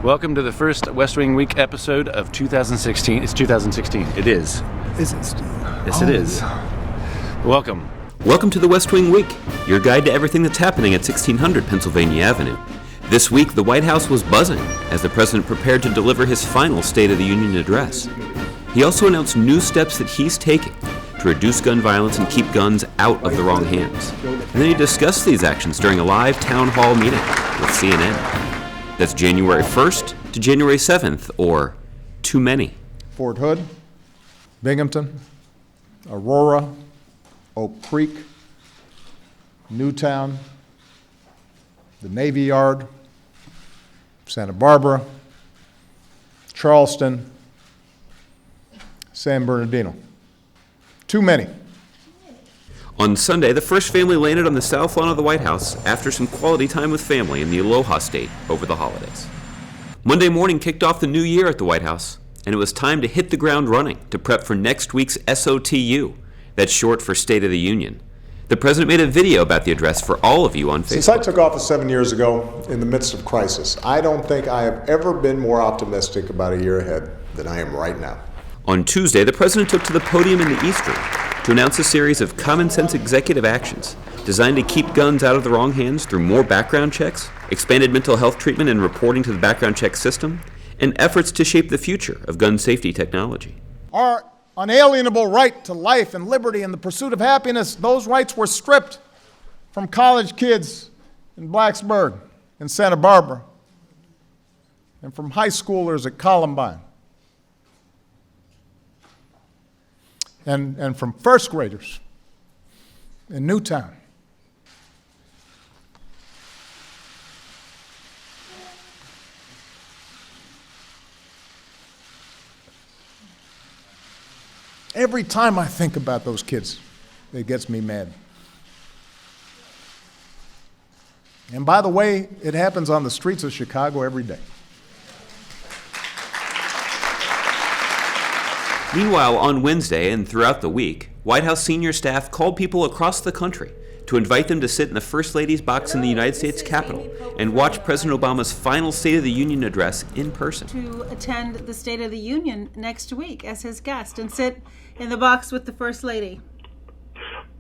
Welcome to the first West Wing Week episode of 2016. It's 2016. It is. Is it still? Yes, it is. Welcome. Welcome to the West Wing Week, your guide to everything that's happening at 1600 Pennsylvania Avenue. This week, the White House was buzzing as the president prepared to deliver his final State of the Union address. He also announced new steps that he's taking to reduce gun violence and keep guns out of the wrong hands. And then he discussed these actions during a live town hall meeting with CNN. That's January 1st to January 7th, or too many. Fort Hood, Binghamton, Aurora, Oak Creek, Newtown, the Navy Yard, Santa Barbara, Charleston, San Bernardino. Too many. On Sunday, the first family landed on the south lawn of the White House after some quality time with family in the Aloha State over the holidays. Monday morning kicked off the new year at the White House, and it was time to hit the ground running to prep for next week's SOTU. That's short for State of the Union. The president made a video about the address for all of you on Facebook. Since I took office 7 years ago in the midst of crisis, I don't think I have ever been more optimistic about a year ahead than I am right now. On Tuesday, the president took to the podium in the East Room to announce a series of common-sense executive actions designed to keep guns out of the wrong hands through more background checks, expanded mental health treatment and reporting to the background check system, and efforts to shape the future of gun safety technology. Our unalienable right to life and liberty and the pursuit of happiness, those rights were stripped from college kids in Blacksburg and Santa Barbara and from high schoolers at Columbine and from first graders in Newtown. Every time I think about those kids, it gets me mad. And by the way, it happens on the streets of Chicago every day. Meanwhile, on Wednesday and throughout the week, White House senior staff called people across the country to invite them to sit in the First Lady's box in the United States Capitol and watch President Obama's final State of the Union address in person. To attend the State of the Union next week as his guest and sit in the box with the First Lady.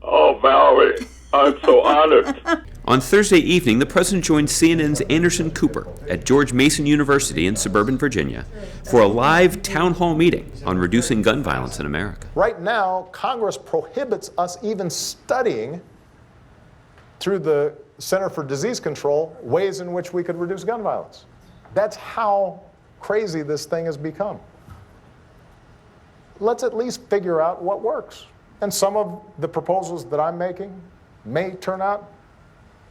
Oh, Valerie, I'm so honored. On Thursday evening, the president joined CNN's Anderson Cooper at George Mason University in suburban Virginia for a live town hall meeting on reducing gun violence in America. Right now, Congress prohibits us even studying through the Center for Disease Control ways in which we could reduce gun violence. That's how crazy this thing has become. Let's at least figure out what works. And some of the proposals that I'm making may turn out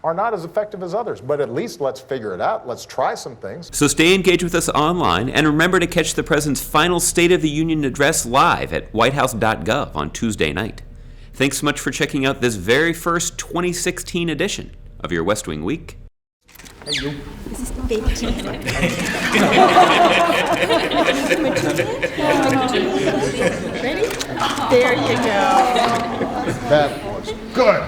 are not as effective as others, but at least let's figure it out. Let's try some things. So stay engaged with us online, and remember to catch the president's final State of the Union address live at whitehouse.gov on Tuesday night. Thanks so much for checking out this very first 2016 edition of your West Wing Week. This is baby teeth. Ready? There you go. That was good.